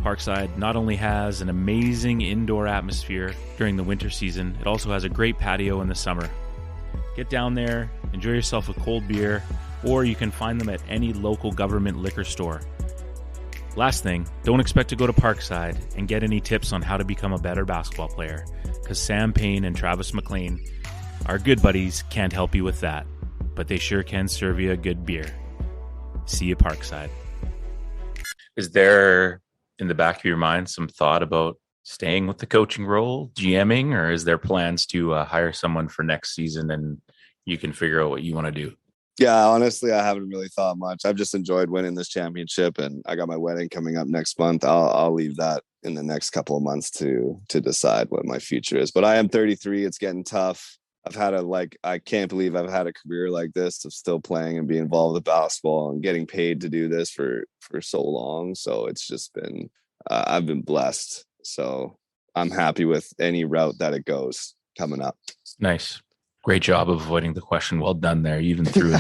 Parkside not only has an amazing indoor atmosphere during the winter season, it also has a great patio in the summer. Get down there, enjoy yourself a cold beer, or you can find them at any local government liquor store. Last thing, don't expect to go to Parkside and get any tips on how to become a better basketball player, because Sam Payne and Travis McLean, our good buddies, can't help you with that, but they sure can serve you a good beer. See you Parkside. Is there, in the back of your mind, some thought about staying with the coaching role, GMing, or is there plans to hire someone for next season and you can figure out what you want to do? Yeah, honestly, I haven't really thought much. I've just enjoyed winning this championship, and I got my wedding coming up next month. I'll leave that in the next couple of months to decide what my future is. But I am 33. It's getting tough. I can't believe I've had a career like this of still playing and being involved with basketball and getting paid to do this for so long. So it's just been, I've been blessed. So I'm happy with any route that it goes coming up. Nice. Great job of avoiding the question. Well done there. You even threw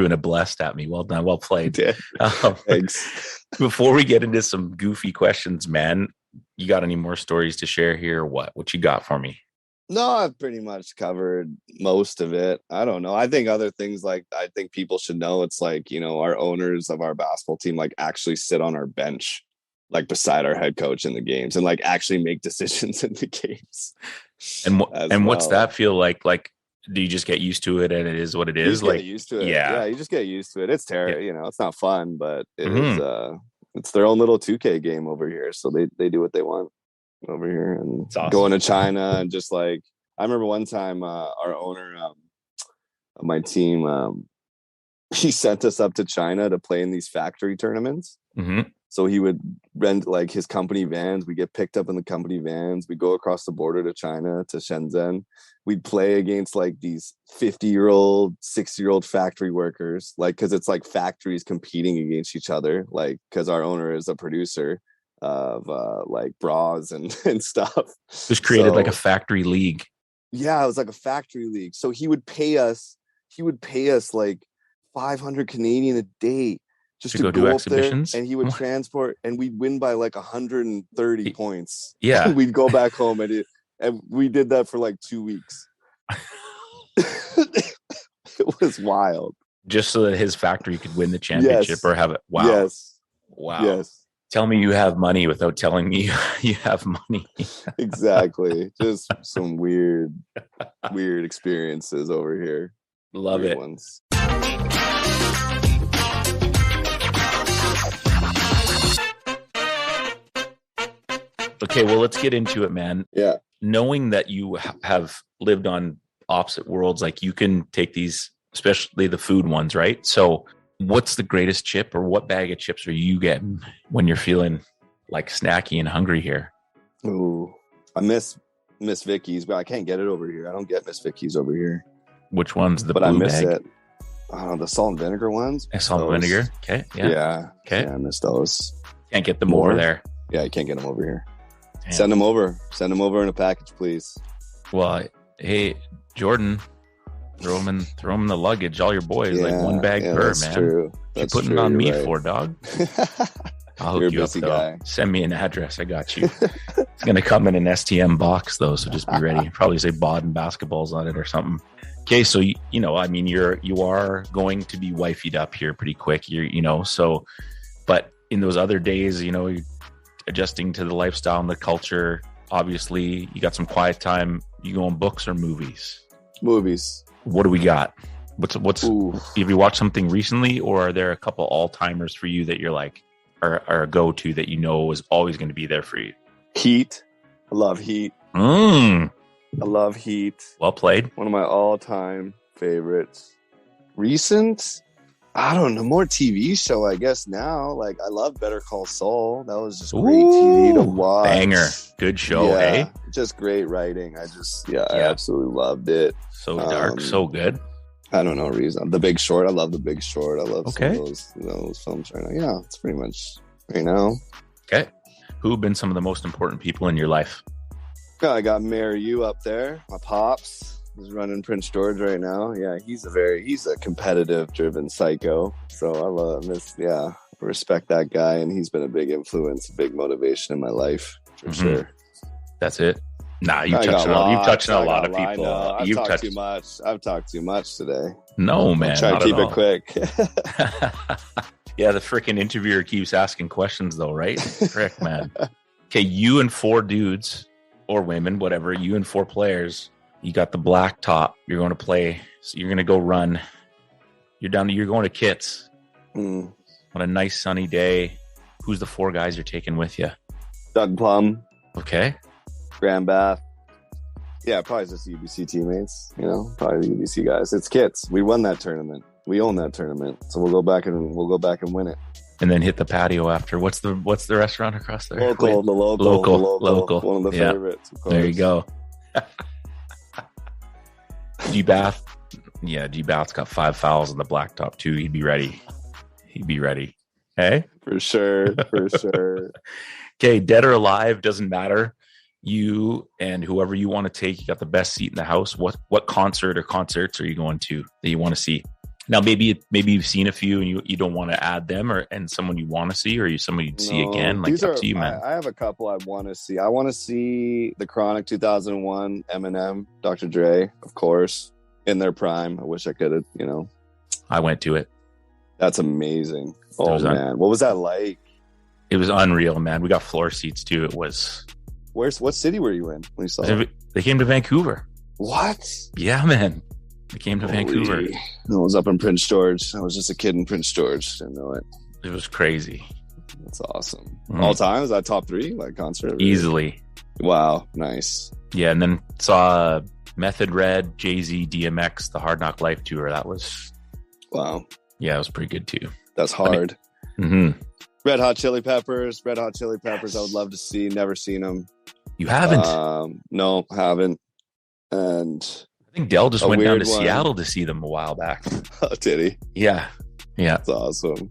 in a blessed at me. Well done. Well played. Thanks. Before we get into some goofy questions, man, you got any more stories to share here? What you got for me? No, I've pretty much covered most of it. I don't know. I think other things I think people should know. It's like, our owners of our basketball team, actually sit on our bench, beside our head coach in the games and actually make decisions in the games. And what's that feel like? Do you just get used to it and it is what it is? Get used to it. Yeah, you just get used to it. It's terrible. Yeah. It's not fun, but it is, it's their own little 2K game over here. So they do what they want over here, and awesome. Going to China and just I remember one time our owner of my team, he sent us up to China to play in these factory tournaments. Mm-hmm. So he would rent his company vans. We get picked up in the company vans. We go across the border to China, to Shenzhen. We'd play against these 50-year-old, 60-year-old factory workers, because it's factories competing against each other, because our owner is a producer of bras and stuff. It was created like a factory league. Yeah, it was like a factory league. So he would pay us 500 Canadian a day just to go do exhibitions, and he would transport, and we'd win by 130 points. Yeah. And we'd go back home, and we did that for 2 weeks. It was wild. Just so that his factory could win the championship or have it. Wow. Yes. Wow. Yes. Tell me you have money without telling me you have money. Exactly. Just some weird experiences over here. Love weird it. Ones. Okay, well, let's get into it, man. Yeah. Knowing that you have lived on opposite worlds, you can take these, especially the food ones, right? So what's the greatest chip, or what bag of chips are you getting when you're feeling snacky and hungry here? Ooh, I miss Vicky's, but I can't get it over here. I don't get Miss Vicky's over here. Which one's the blue bag? I miss it. The salt and vinegar ones. Salt and vinegar. Okay. Yeah. Yeah. Okay. Yeah, I miss those. Can't get them over there. Yeah, I can't get them over here. Damn. Send them over. Send them over in a package, please. Well, hey, Jordan, throw them in the luggage. All your boys, like one bag per, that's man. True. That's what you're putting it on me for, dog. I'll hook you up, though. Guy. Send me an address. I got you. It's going to come in an STM box, though, so just be ready. Probably say Baden basketballs on it or something. Okay, so, I mean, you are going to be wifeyed up here pretty quick. So, but in those other days, you're adjusting to the lifestyle and the culture. Obviously, you got some quiet time. You go on books or movies? Movies. What do we got? What's have you watched something recently, or are there a couple all-timers for you that you're like, are a go-to that is always going to be there for you? Heat. I love Heat. I love Heat. Well played. One of my all-time favorites. Recent? I don't know. More TV show, I guess, now. Like, I love Better Call Saul. That was just great TV to watch. Banger. Good show, hey? Just great writing. I absolutely loved it. So dark, so good. I don't know reason. The Big Short. I love The Big Short. I love some of those films right now. Yeah, it's pretty much right now. Okay. Who have been some of the most important people in your life? I got Mayor U up there. My pops. He's running Prince George right now. Yeah, he's a competitive, driven psycho. So I love this. Yeah, I respect that guy, and he's been a big influence, a big motivation in my life for sure. That's it. Nah, you've touched on a lot of people. I've talked too much today. No, man. Try to keep it quick. Yeah, the freaking interviewer keeps asking questions, though, right? Frick, man. Okay, you and 4 dudes or women, whatever. You and 4 players. You got the black top. You're going to play. So you're going to go run. You're going to Kits on a nice sunny day. Who's the 4 guys you're taking with you? Doug Plum. Okay. Graham Bath. Yeah, probably just UBC teammates. Probably the UBC guys. It's Kits. We won that tournament. We own that tournament. So we'll go back and win it. And then hit the patio after. What's the restaurant across there? Local. One of the favorites. Of there you go. G-Bath. Yeah, G-Bath's got 5 fouls on the blacktop too. He'd be ready. Hey? For sure. Okay, dead or alive, doesn't matter. You and whoever you want to take, you got the best seat in the house. What concert or concerts are you going to that you want to see? Now, maybe you've seen a few and you don't want to add them, and someone you want to see, or someone you'd see again. Like, up to you, man. I have a couple I want to see. I want to see the Chronic 2001, Eminem, Dr. Dre, of course, in their prime. I wish I could have, I went to it. That's amazing. Oh, man. What was that like? It was unreal, man. We got floor seats, too. It was... What city were you in when you saw it? They came to Vancouver. What? Yeah, man. They came to Vancouver. I was up in Prince George. I was just a kid in Prince George. Didn't know it. It was crazy. That's awesome. All time? Is that top 3? Like concert? Easily. Wow. Nice. Yeah, and then saw Method Red, Jay-Z, DMX, the Hard Knock Life tour. That was... Wow. Yeah, it was pretty good too. That's hard. Red Hot Chili Peppers. I would love to see. Never seen them. You haven't? No, haven't. And I think Dell just went down to Seattle to see them a while back. Oh, did he? Yeah. That's awesome.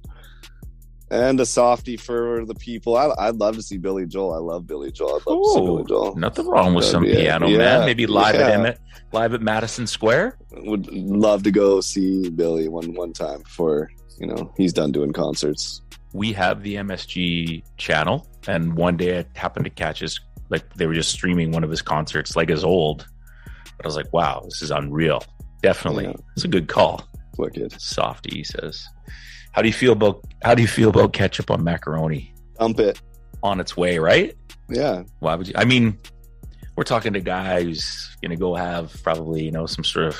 And a softie for the people. I'd love to see Billy Joel. I love Billy Joel. I'd love to see Billy Joel. Nothing wrong with some piano, man. Maybe live at Madison Square. Would love to go see Billy one time before he's done doing concerts. We have the MSG channel, and one day I happened to catch they were just streaming one of his concerts, like his old. But I was like, wow, this is unreal. Definitely. Yeah. It's a good call. Wicked. Softy, he says. How do you feel about ketchup on macaroni? Dump it. On its way, right? Yeah. Why would you? I mean, we're talking to a guy who's going to go have probably, some sort of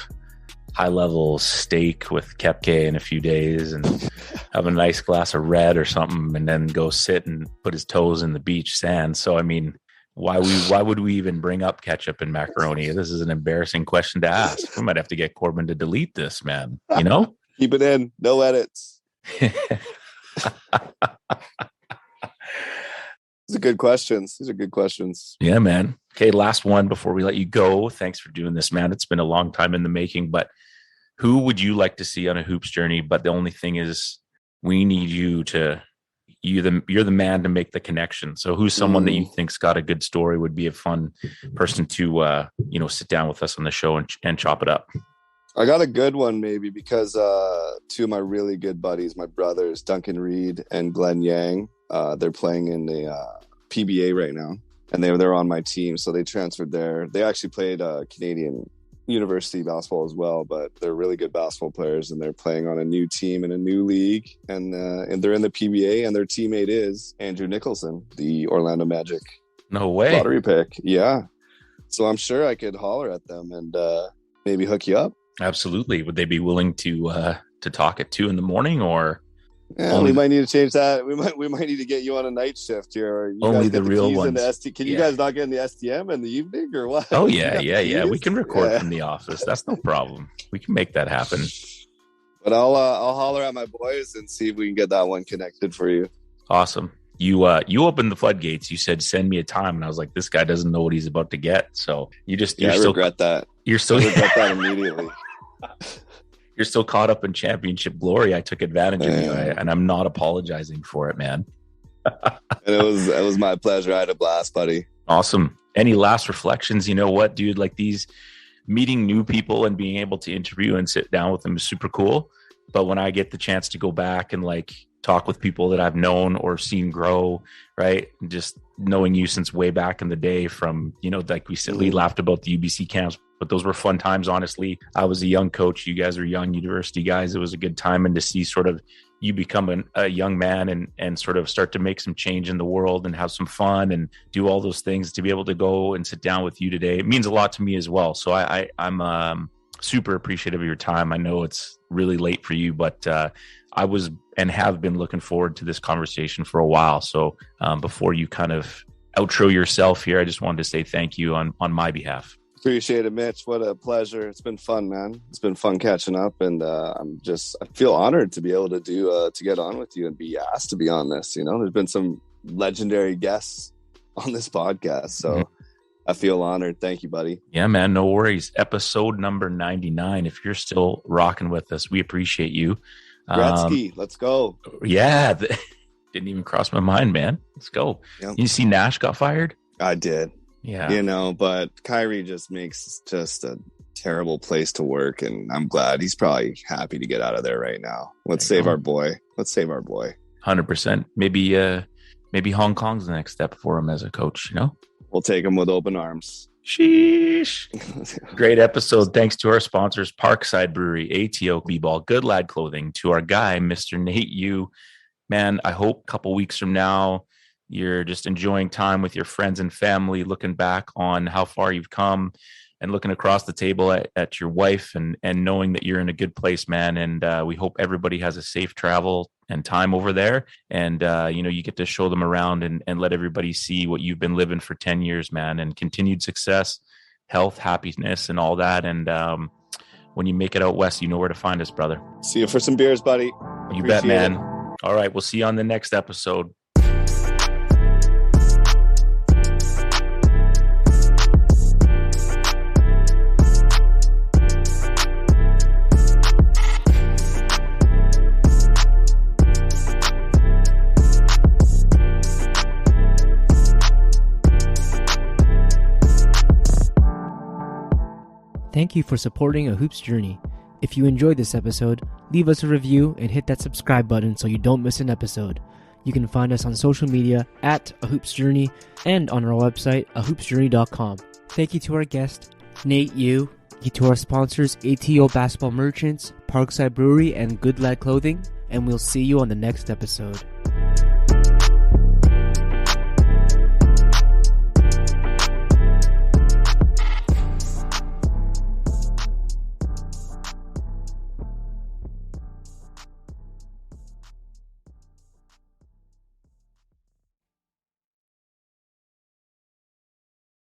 high-level steak with kepke in a few days and have a nice glass of red or something, and then go sit and put his toes in the beach sand. So, I mean, why would we even bring up ketchup and macaroni? This is an embarrassing question to ask. We might have to get Corbin to delete this, man. Keep it in. No edits. These are good questions. Yeah, man. Okay, last one before we let you go. Thanks for doing this, man. It's been a long time in the making, but who would you like to see on a hoops journey? But the only thing is, we need you to you're the man to make the connection. So who's someone that you think's got a good story, would be a fun person to sit down with us on the show and chop it up? I got a good one maybe because two of my really good buddies, my brothers, Duncan Reed and Glenn Yang, they're playing in the PBA right now, and they're on my team. So they transferred there. They actually played Canadian university basketball as well, but they're really good basketball players, and they're playing on a new team in a new league, and they're in the PBA, and their teammate is Andrew Nicholson, the Orlando Magic No way lottery pick. Yeah, so I'm sure I could holler at them and maybe hook you up. Absolutely. Would they be willing to talk at 2 a.m, or we might need to change that. We might need to get you on a night shift here. You only the real ones. Can you guys not get in the STM in the evening or what? Oh yeah. We can record from the office. That's no problem. We can make that happen. But I'll holler at my boys and see if we can get that one connected for you. Awesome. You opened the floodgates. You said send me a time, and I was like, this guy doesn't know what he's about to get. So I regret that. I regret that immediately. You're still caught up in championship glory. I took advantage of you, and I'm not apologizing for it, man. And it was my pleasure. I had a blast, buddy. Awesome. Any last reflections? You know what, dude? Like, these meeting new people and being able to interview and sit down with them is super cool. But when I get the chance to go back and like talk with people that I've known or seen grow, right? Just knowing you since way back in the day from, like we laughed about the UBC camps, but those were fun times, honestly. I was a young coach. You guys are young university guys. It was a good time. And to see sort of you become a young man and sort of start to make some change in the world and have some fun and do all those things, to be able to go and sit down with you today, it means a lot to me as well. So I'm super appreciative of your time. I know it's really late for you, but I was and have been looking forward to this conversation for a while. So before you kind of outro yourself here, I just wanted to say thank you on my behalf. Appreciate it, Mitch. What a pleasure. It's been fun, man. It's been fun catching up, and I feel honored to be able to to get on with you and be asked to be on this. There's been some legendary guests on this podcast, so I feel honored. Thank you, buddy. Yeah, man, no worries. Episode number 99. If you're still rocking with us, we appreciate you. Gretzky, let's go. Yeah, didn't even cross my mind, man. Let's go. Yep. You see Nash got fired? I did. Yeah. But Kyrie just makes just a terrible place to work, and I'm glad he's probably happy to get out of there right now. Let's save our boy. 100%. Maybe Hong Kong's the next step for him as a coach, We'll take him with open arms. Sheesh. Great episode. Thanks to our sponsors, Parkside Brewery, ATO B-Ball, Good Lad Clothing, to our guy, Mr. Nate Yu. Man, I hope a couple weeks from now, you're just enjoying time with your friends and family, looking back on how far you've come and looking across the table at your wife and knowing that you're in a good place, man. And we hope everybody has a safe travel and time over there. And, you get to show them around and let everybody see what you've been living for 10 years, man, and continued success, health, happiness, and all that. And when you make it out west, you know where to find us, brother. See you for some beers, buddy. You bet, man. All right. We'll see you on the next episode. Thank you for supporting A Hoops Journey. If you enjoyed this episode, leave us a review and hit that subscribe button so you don't miss an episode. You can find us on social media at A Hoops Journey and on our website, ahoopsjourney.com. Thank you to our guest, Nate Yu. Thank you to our sponsors, ATO Basketball Merchants, Parkside Brewery, and Good Lad Clothing. And we'll see you on the next episode.